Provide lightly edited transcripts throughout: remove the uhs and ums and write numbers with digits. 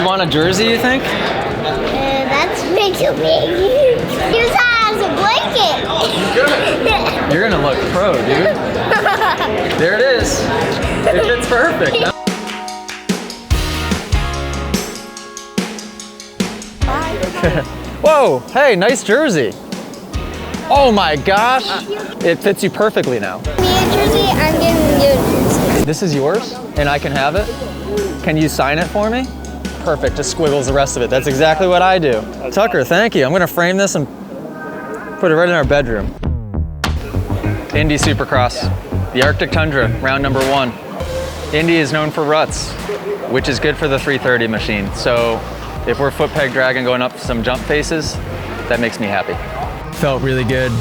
want a jersey, you think? That's way too big. Use that as a blanket. You're gonna look pro, dude. There it is. It fits perfect. Whoa, hey, nice jersey. Oh my gosh. It fits you perfectly now. Me a jersey, I'm giving you a jersey. This is yours, and I can have it? Can you sign it for me? Perfect, just squiggles the rest of it. That's exactly what I do. Tucker, thank you. I'm gonna frame this and put it right in our bedroom. Indy Supercross, the Arctic Tundra, round number 1. Indy is known for ruts, which is good for the 330 machine. So if we're foot peg dragging going up some jump faces, that makes me happy. Felt really good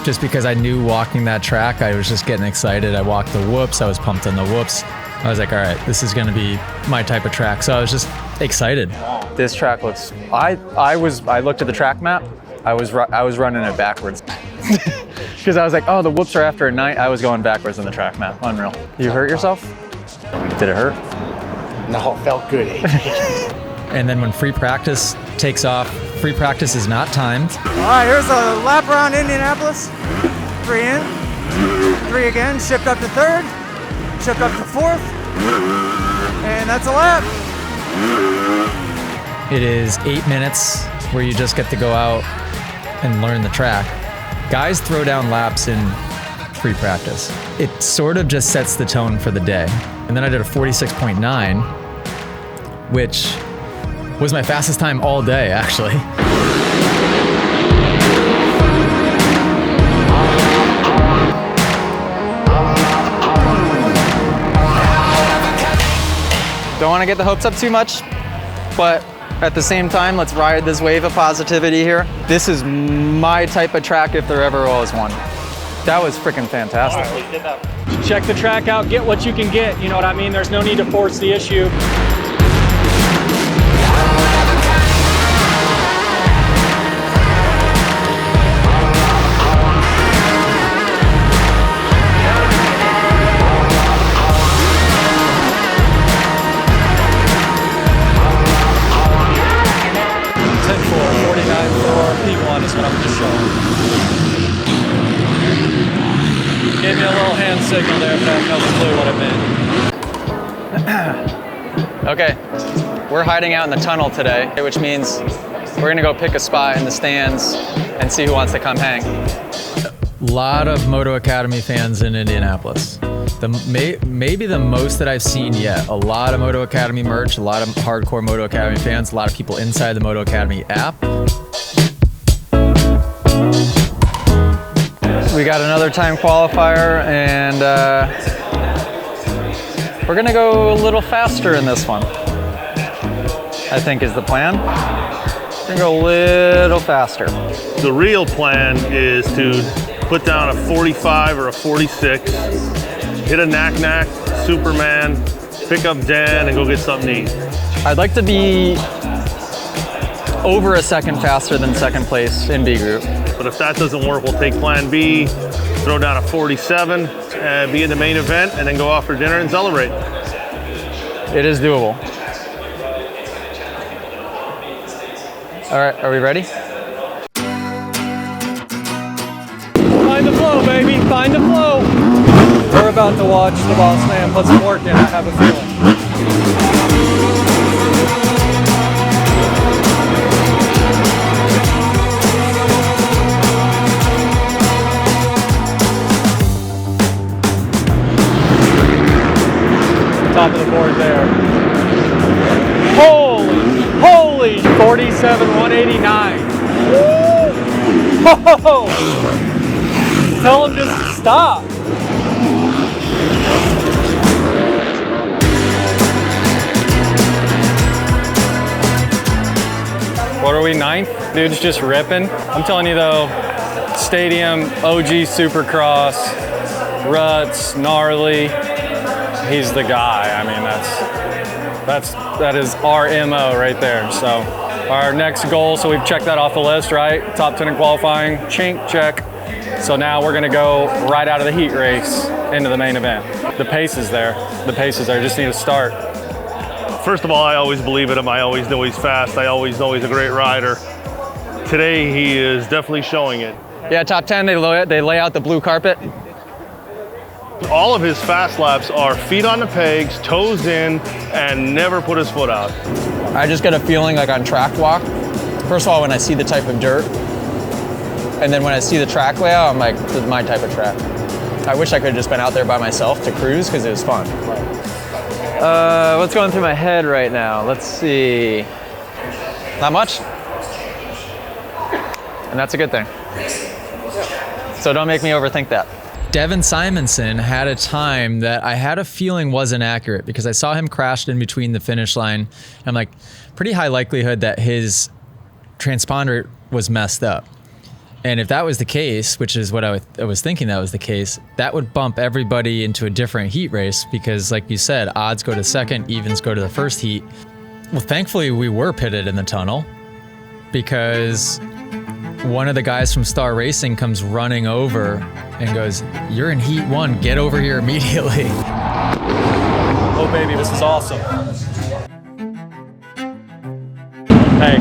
just because I knew walking that track, I was just getting excited. I walked the whoops, I was pumped on the whoops. I was like, all right, this is gonna be my type of track. So I was just excited. This track looks, I looked at the track map, I was running it backwards. Because I was like, oh, the whoops are after a night. I was going backwards on the track map, unreal. You hurt yourself? Did it hurt? No, it felt good. And then when free practice takes off, free practice is not timed. All right, here's a lap around Indianapolis. 3 in, 3 again, shift up to 3rd, shift up to 4th, and that's a lap. It is 8 minutes where you just get to go out and learn the track. Guys throw down laps in free practice. It sort of just sets the tone for the day. And then I did a 46.9, which was my fastest time all day, actually. Don't want to get the hopes up too much, but at the same time, let's ride this wave of positivity here. This is my type of track if there ever was one. That was freaking fantastic. Check the track out, get what you can get, you know what I mean? There's no need to force the issue. P1 is what I'm just showing. Gave me a little hand signal there, but I have no clue what it meant. Okay, we're hiding out in the tunnel today, which means we're gonna go pick a spot in the stands and see who wants to come hang. A lot of Moto Academy fans in Indianapolis. Maybe the most that I've seen yet. A lot of Moto Academy merch, a lot of hardcore Moto Academy fans, a lot of people inside the Moto Academy app. We got another time qualifier, and we're gonna go a little faster in this one, I think is the plan. We're gonna go a little faster. The real plan is to put down a 45 or a 46, hit a knack, Superman, pick up Dan, and go get something to eat. I'd like to be over a second faster than second place in B group. But if that doesn't work, we'll take plan B, throw down a 47, and be in the main event, and then go off for dinner and celebrate. It is doable. All right, are we ready? Find the flow, baby, find the flow. We're about to watch the boss man put some work in, I have a feeling. Top of the board there. Holy, 47,189. Woo! Tell him just to stop. What are we, 9th? Dude's just ripping. I'm telling you though, stadium, OG Supercross, ruts, gnarly. He's the guy. I mean, that is our MO right there. So our next goal, so we've checked that off the list, right? Top 10 in qualifying, chink, check. So now we're gonna go right out of the heat race into the main event. The pace is there. The pace is there, just need to start First of all, I always believe in him. I always know he's fast. I always know he's a great rider. Today, he is definitely showing it. Yeah, top 10, they lay out the blue carpet. All of his fast laps are feet on the pegs, toes in, and never put his foot out. I just get a feeling like on track walk. First of all, when I see the type of dirt, and then when I see the track layout, I'm like, this is my type of track. I wish I could have just been out there by myself to cruise because it was fun. What's going through my head right now? Let's see. Not much. And that's a good thing. So don't make me overthink that. Devin Simonson had a time that I had a feeling wasn't accurate because I saw him crashed in between the finish line. I'm like, pretty high likelihood that his transponder was messed up. And if that was the case, which is what I was thinking that was the case, that would bump everybody into a different heat race because, like you said, odds go to second, evens go to the first heat. Well, thankfully, we were pitted in the tunnel because one of the guys from Star Racing comes running over and goes, "You're in heat 1, get over here immediately." Oh, baby, this is awesome. Hey,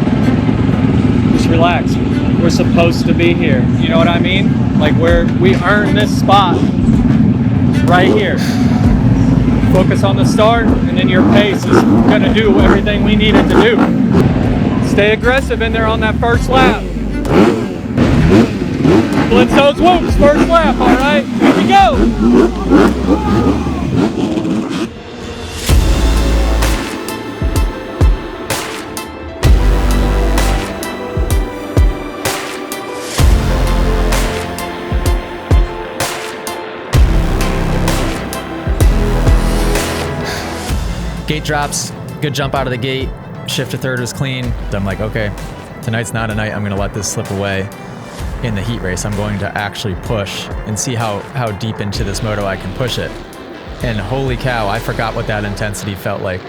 just relax. We're supposed to be here. You know what I mean? Like we earned this spot right here. Focus on the start, and then your pace is gonna do everything we need it to do. Stay aggressive in there on that first lap. Blitz those whoops, first lap, all right? Here we go. Gate drops, good jump out of the gate, shift to third was clean. I'm like, okay, tonight's not a night I'm gonna let this slip away in the heat race. I'm going to actually push and see how deep into this moto I can push it. And holy cow, I forgot what that intensity felt like.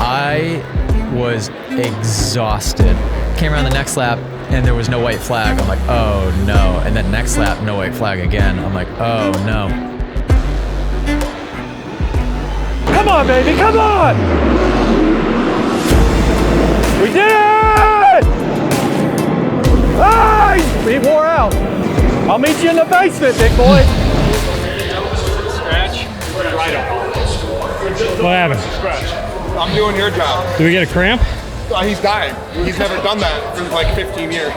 I was exhausted. Came around the next lap and there was no white flag. I'm like, oh no. And then next lap, no white flag again. I'm like, oh no. Come on, baby, come on! We did it! Ah, we wore out. I'll meet you in the basement, big boy. Scratch. What happened? Scratch. I'm doing your job. Did we get a cramp? He's dying. He's never done that for like 15 years.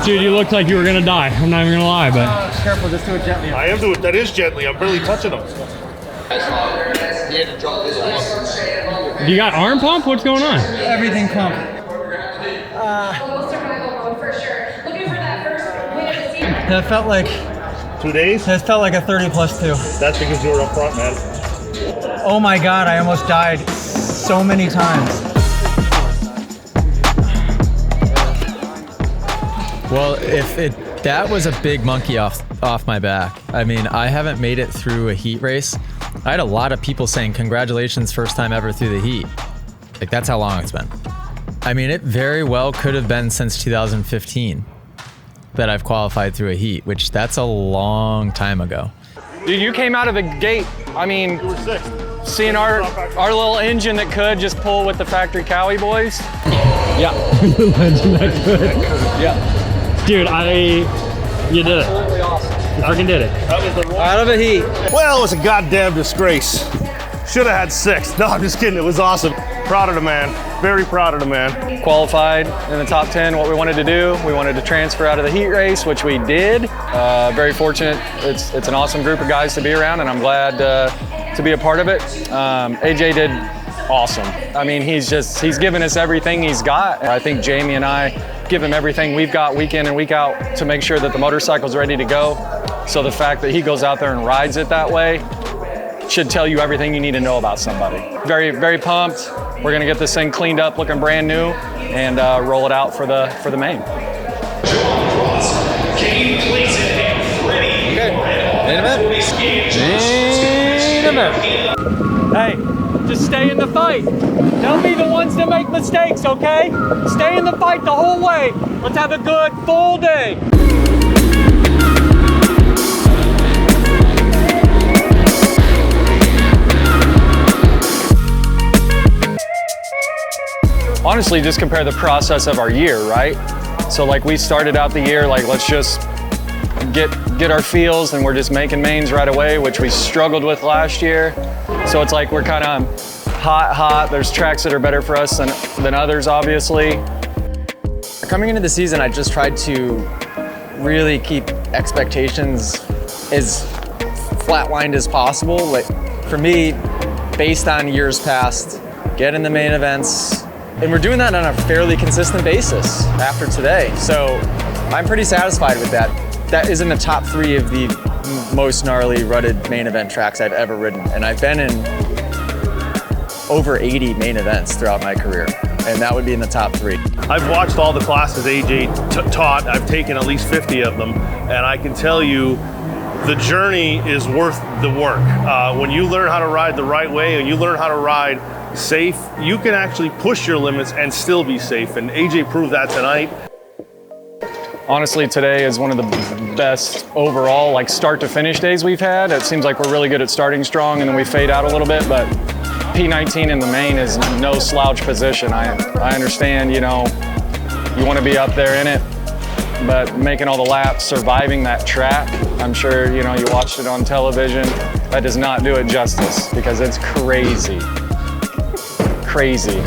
Dude, you looked like you were gonna die. I'm not even gonna lie, but. Careful, just do it gently. I am doing that is gently. I'm barely touching him. You got arm pump? What's going on? Everything pump. That felt like 2 days? that felt like a 30+2. That's because you were up front, man. Oh my God, I almost died so many times. Well, that was a big monkey off my back. I mean, I haven't made it through a heat race. I had a lot of people saying, congratulations, first time ever through the heat. Like, that's how long it's been. I mean, it very well could have been since 2015 that I've qualified through a heat, which that's a long time ago. Dude, you came out of the gate. I mean, seeing our little engine that could just pull with the factory Cowie boys. Yeah. Legend that good. Yeah. Dude, you did it. Absolutely awesome. You freaking did it. Out of the heat. Well, it was a goddamn disgrace. Should have had 6. No, I'm just kidding. It was awesome. Proud of the man. Very proud of the man. Qualified in the top 10, what we wanted to do. We wanted to transfer out of the heat race, which we did. Very fortunate. It's an awesome group of guys to be around, and I'm glad to be a part of it. AJ did awesome. I mean, he's given us everything he's got. I think Jamie and I give him everything we've got week in and week out to make sure that the motorcycle's ready to go. So the fact that he goes out there and rides it that way should tell you everything you need to know about somebody. Very, very pumped. We're gonna get this thing cleaned up, looking brand new, and roll it out for the main. Okay. Main event. Hey, Just stay in the fight. Don't be the ones to make mistakes, okay? Stay in the fight the whole way. Let's have a good full day. Honestly, just compare the process of our year, right? So like we started out the year like let's just get our feels, and we're just making mains right away, which we struggled with last year. So it's like we're kind of hot. There's tracks that are better for us than others, obviously. Coming into the season, I just tried to really keep expectations as flatlined as possible. Like for me, based on years past, get in the main events, and we're doing that on a fairly consistent basis after today. So I'm pretty satisfied with that. That is in the top 3 of the most gnarly rutted main event tracks I've ever ridden. And I've been in over 80 main events throughout my career, and that would be in the top 3. I've watched all the classes AJ taught. I've taken at least 50 of them, and I can tell you the journey is worth the work. When you learn how to ride the right way and you learn how to ride safe, you can actually push your limits and still be safe, and AJ proved that tonight. Honestly, today is one of the best overall like start to finish days we've had. It seems like we're really good at starting strong and then we fade out a little bit, but P19 in the main is no slouch position. I understand, you know, you want to be up there in it, but making all the laps, surviving that track, I'm sure, you know, you watched it on television, that does not do it justice because it's crazy. Crazy.